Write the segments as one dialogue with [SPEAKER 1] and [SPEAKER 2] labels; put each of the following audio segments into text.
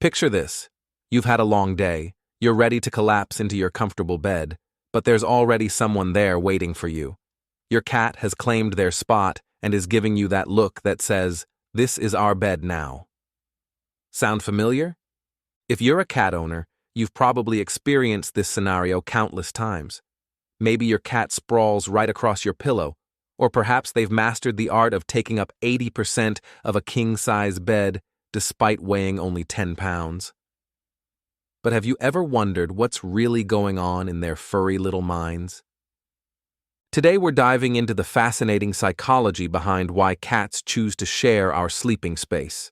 [SPEAKER 1] Picture this. You've had a long day, you're ready to collapse into your comfortable bed, but there's already someone there waiting for you. Your cat has claimed their spot and is giving you that look that says, "This is our bed now." Sound familiar? If you're a cat owner, you've probably experienced this scenario countless times. Maybe your cat sprawls right across your pillow, or perhaps they've mastered the art of taking up 80% of a king-size bed despite weighing only 10 pounds. But have you ever wondered what's really going on in their furry little minds? Today we're diving into the fascinating psychology behind why cats choose to share our sleeping space.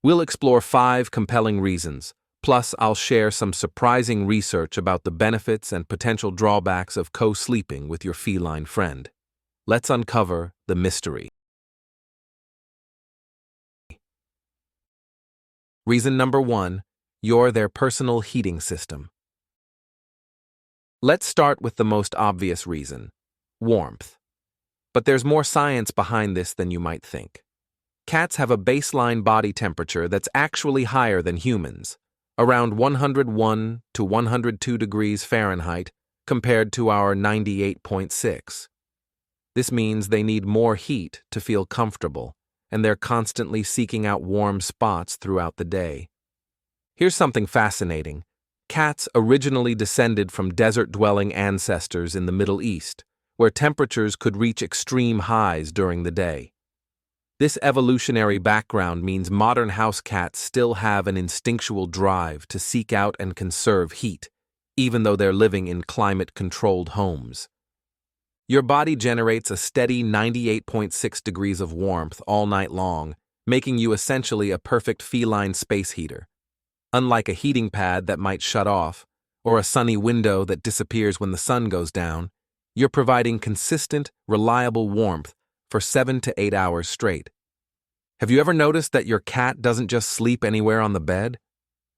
[SPEAKER 1] We'll explore 5 compelling reasons, plus I'll share some surprising research about the benefits and potential drawbacks of co-sleeping with your feline friend. Let's uncover the mystery. Reason number 1, you're their personal heating system. Let's start with the most obvious reason, warmth. But there's more science behind this than you might think. Cats have a baseline body temperature that's actually higher than humans, around 101 to 102 degrees Fahrenheit compared to our 98.6. This means they need more heat to feel comfortable, and they're constantly seeking out warm spots throughout the day. Here's something fascinating. Cats originally descended from desert-dwelling ancestors in the Middle East, where temperatures could reach extreme highs during the day. This evolutionary background means modern house cats still have an instinctual drive to seek out and conserve heat, even though they're living in climate-controlled homes. Your body generates a steady 98.6 degrees of warmth all night long, making you essentially a perfect feline space heater. Unlike a heating pad that might shut off, or a sunny window that disappears when the sun goes down, you're providing consistent, reliable warmth for 7 to 8 hours straight. Have you ever noticed that your cat doesn't just sleep anywhere on the bed?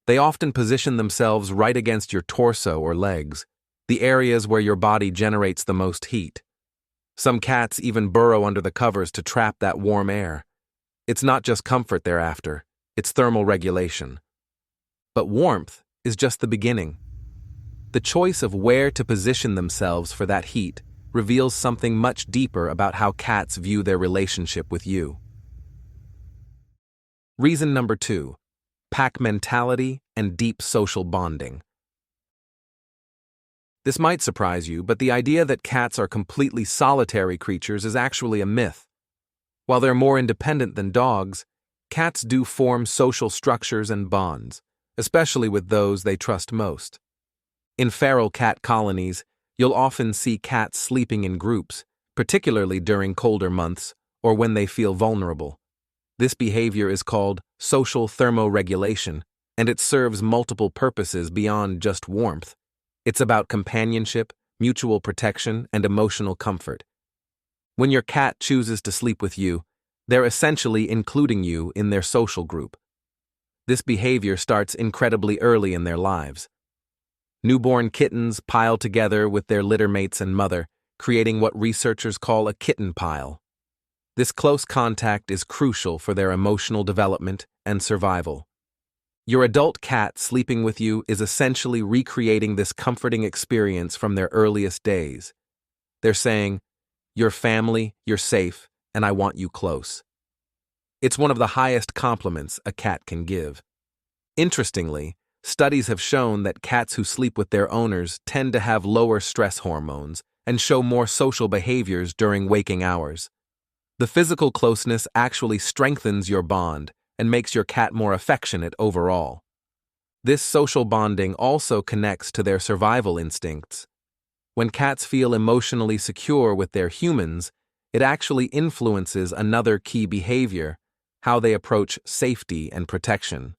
[SPEAKER 1] They often position themselves right against your torso or legs, the areas where your body generates the most heat. Some cats even burrow under the covers to trap that warm air. It's not just comfort they're after, it's thermal regulation. But warmth is just the beginning. The choice of where to position themselves for that heat reveals something much deeper about how cats view their relationship with you. Reason number 2, pack mentality and deep social bonding. This might surprise you, but the idea that cats are completely solitary creatures is actually a myth. While they're more independent than dogs, cats do form social structures and bonds, especially with those they trust most. In feral cat colonies, you'll often see cats sleeping in groups, particularly during colder months or when they feel vulnerable. This behavior is called social thermoregulation, and it serves multiple purposes beyond just warmth. It's about companionship, mutual protection, and emotional comfort. When your cat chooses to sleep with you, they're essentially including you in their social group. This behavior starts incredibly early in their lives. Newborn kittens pile together with their litter mates and mother, creating what researchers call a kitten pile. This close contact is crucial for their emotional development and survival. Your adult cat sleeping with you is essentially recreating this comforting experience from their earliest days. They're saying, "You're family, you're safe, and I want you close." It's one of the highest compliments a cat can give. Interestingly, studies have shown that cats who sleep with their owners tend to have lower stress hormones and show more social behaviors during waking hours. The physical closeness actually strengthens your bond and makes your cat more affectionate overall. This social bonding also connects to their survival instincts. When cats feel emotionally secure with their humans, it actually influences another key behavior, how they approach safety and protection.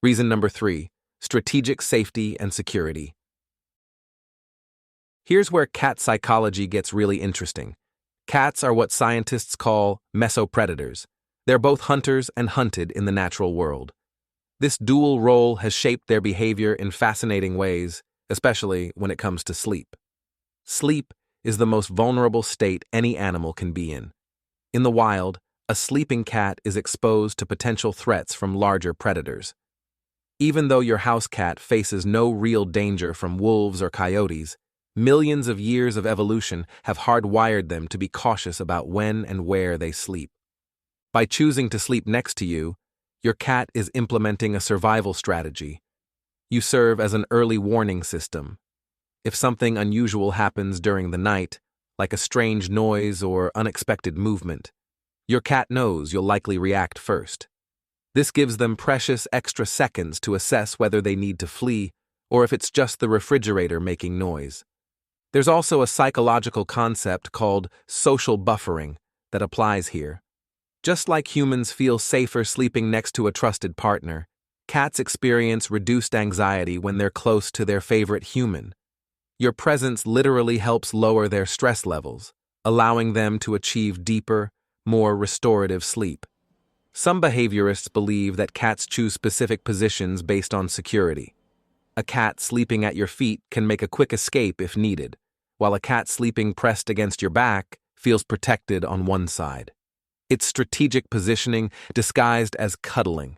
[SPEAKER 1] Reason number 3, strategic safety and security. Here's where cat psychology gets really interesting. Cats are what scientists call mesopredators. They're both hunters and hunted in the natural world. This dual role has shaped their behavior in fascinating ways, especially when it comes to sleep. Sleep is the most vulnerable state any animal can be in. In the wild, a sleeping cat is exposed to potential threats from larger predators. Even though your house cat faces no real danger from wolves or coyotes, millions of years of evolution have hardwired them to be cautious about when and where they sleep. By choosing to sleep next to you, your cat is implementing a survival strategy. You serve as an early warning system. If something unusual happens during the night, like a strange noise or unexpected movement, your cat knows you'll likely react first. This gives them precious extra seconds to assess whether they need to flee or if it's just the refrigerator making noise. There's also a psychological concept called social buffering that applies here. Just like humans feel safer sleeping next to a trusted partner, cats experience reduced anxiety when they're close to their favorite human. Your presence literally helps lower their stress levels, allowing them to achieve deeper, more restorative sleep. Some behaviorists believe that cats choose specific positions based on security. A cat sleeping at your feet can make a quick escape if needed, while a cat sleeping pressed against your back feels protected on one side. It's strategic positioning disguised as cuddling.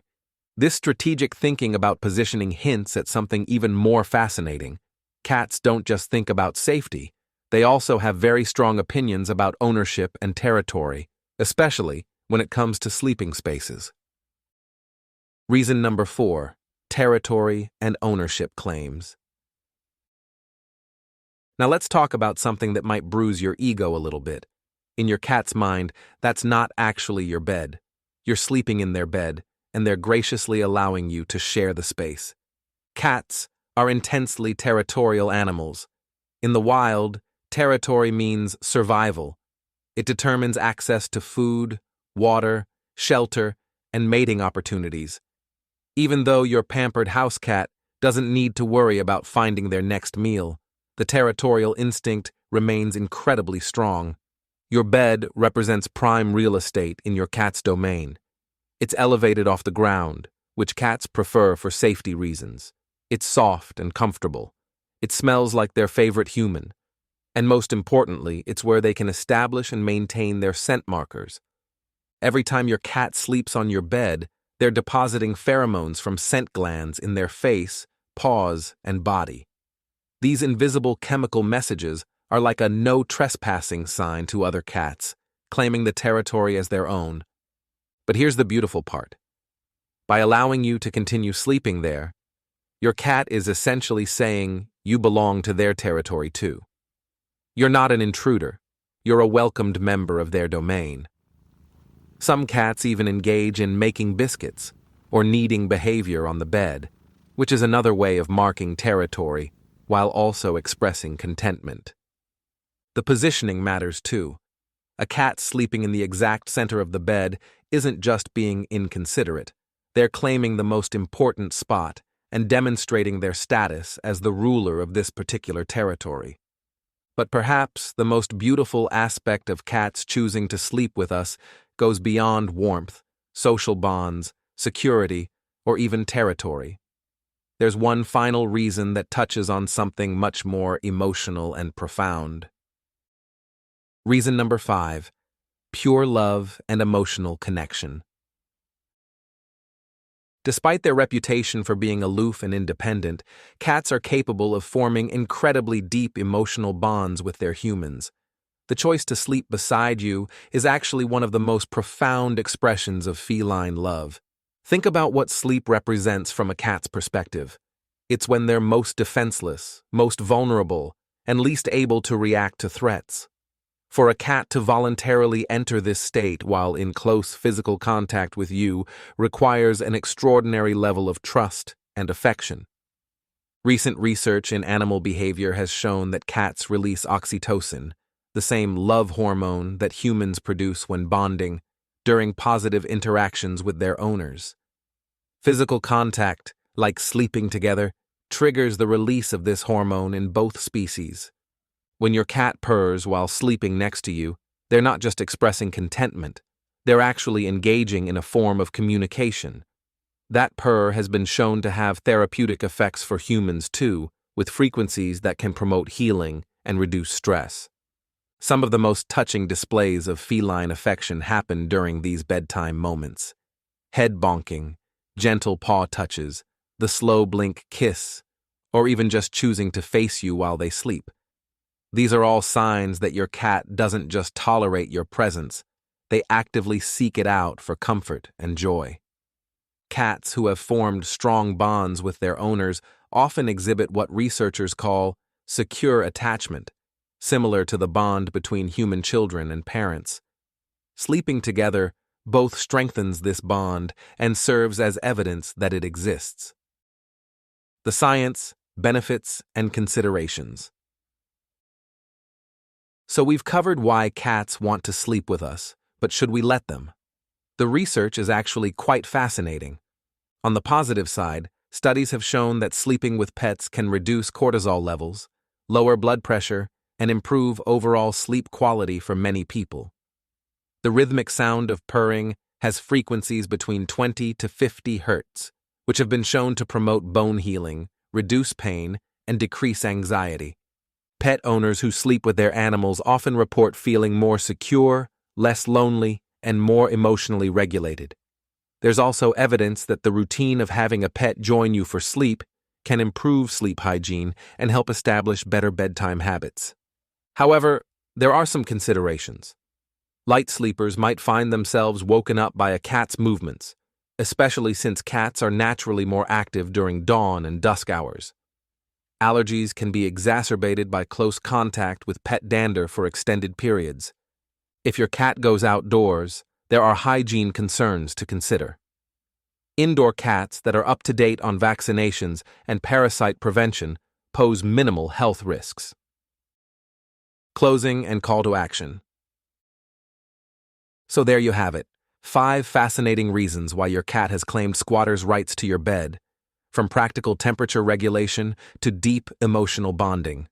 [SPEAKER 1] This strategic thinking about positioning hints at something even more fascinating. Cats don't just think about safety, they also have very strong opinions about ownership and territory, especially when it comes to sleeping spaces. Reason number 4, territory and ownership claims. Now let's talk about something that might bruise your ego a little bit. In your cat's mind, that's not actually your bed. You're sleeping in their bed, and they're graciously allowing you to share the space. Cats are intensely territorial animals. In the wild, territory means survival. It determines access to food, water, shelter, and mating opportunities. Even though your pampered house cat doesn't need to worry about finding their next meal, the territorial instinct remains incredibly strong. Your bed represents prime real estate in your cat's domain. It's elevated off the ground, which cats prefer for safety reasons. It's soft and comfortable. It smells like their favorite human. And most importantly, it's where they can establish and maintain their scent markers. Every time your cat sleeps on your bed, they're depositing pheromones from scent glands in their face, paws, and body. These invisible chemical messages are like a no trespassing sign to other cats, claiming the territory as their own. But here's the beautiful part. By allowing you to continue sleeping there, your cat is essentially saying you belong to their territory too. You're not an intruder. You're a welcomed member of their domain. Some cats even engage in making biscuits or kneading behavior on the bed, which is another way of marking territory while also expressing contentment. The positioning matters too. A cat sleeping in the exact center of the bed isn't just being inconsiderate. They're claiming the most important spot and demonstrating their status as the ruler of this particular territory. But perhaps the most beautiful aspect of cats choosing to sleep with us goes beyond warmth, social bonds, security, or even territory. There's one final reason that touches on something much more emotional and profound. Reason number 5, pure love and emotional connection. Despite their reputation for being aloof and independent, cats are capable of forming incredibly deep emotional bonds with their humans. The choice to sleep beside you is actually one of the most profound expressions of feline love. Think about what sleep represents from a cat's perspective. It's when they're most defenseless, most vulnerable, and least able to react to threats. For a cat to voluntarily enter this state while in close physical contact with you requires an extraordinary level of trust and affection. Recent research in animal behavior has shown that cats release oxytocin, the same love hormone that humans produce when bonding, during positive interactions with their owners. Physical contact, like sleeping together, triggers the release of this hormone in both species. When your cat purrs while sleeping next to you, they're not just expressing contentment, they're actually engaging in a form of communication. That purr has been shown to have therapeutic effects for humans too, with frequencies that can promote healing and reduce stress. Some of the most touching displays of feline affection happen during these bedtime moments. Head bonking, gentle paw touches, the slow blink kiss, or even just choosing to face you while they sleep. These are all signs that your cat doesn't just tolerate your presence, they actively seek it out for comfort and joy. Cats who have formed strong bonds with their owners often exhibit what researchers call secure attachment, similar to the bond between human children and parents. Sleeping together both strengthens this bond and serves as evidence that it exists. The science, benefits, and considerations. So we've covered why cats want to sleep with us, but should we let them? The research is actually quite fascinating. On the positive side, studies have shown that sleeping with pets can reduce cortisol levels, lower blood pressure, and improve overall sleep quality for many people. The rhythmic sound of purring has frequencies between 20 to 50 hertz, which have been shown to promote bone healing, reduce pain, and decrease anxiety. Pet owners who sleep with their animals often report feeling more secure, less lonely, and more emotionally regulated. There's also evidence that the routine of having a pet join you for sleep can improve sleep hygiene and help establish better bedtime habits. However, there are some considerations. Light sleepers might find themselves woken up by a cat's movements, especially since cats are naturally more active during dawn and dusk hours. Allergies can be exacerbated by close contact with pet dander for extended periods. If your cat goes outdoors, there are hygiene concerns to consider. Indoor cats that are up to date on vaccinations and parasite prevention pose minimal health risks. Closing and call to action. So there you have it, 5 fascinating reasons why your cat has claimed squatters' rights to your bed, from practical temperature regulation to deep emotional bonding.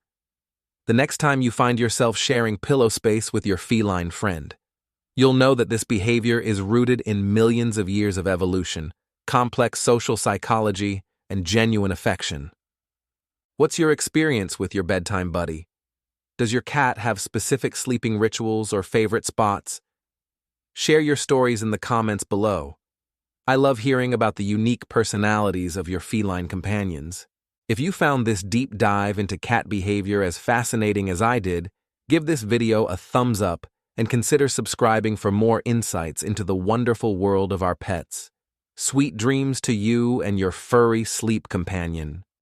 [SPEAKER 1] The next time you find yourself sharing pillow space with your feline friend, you'll know that this behavior is rooted in millions of years of evolution, complex social psychology, and genuine affection. What's your experience with your bedtime buddy? Does your cat have specific sleeping rituals or favorite spots? Share your stories in the comments below. I love hearing about the unique personalities of your feline companions. If you found this deep dive into cat behavior as fascinating as I did, give this video a thumbs up and consider subscribing for more insights into the wonderful world of our pets. Sweet dreams to you and your furry sleep companion.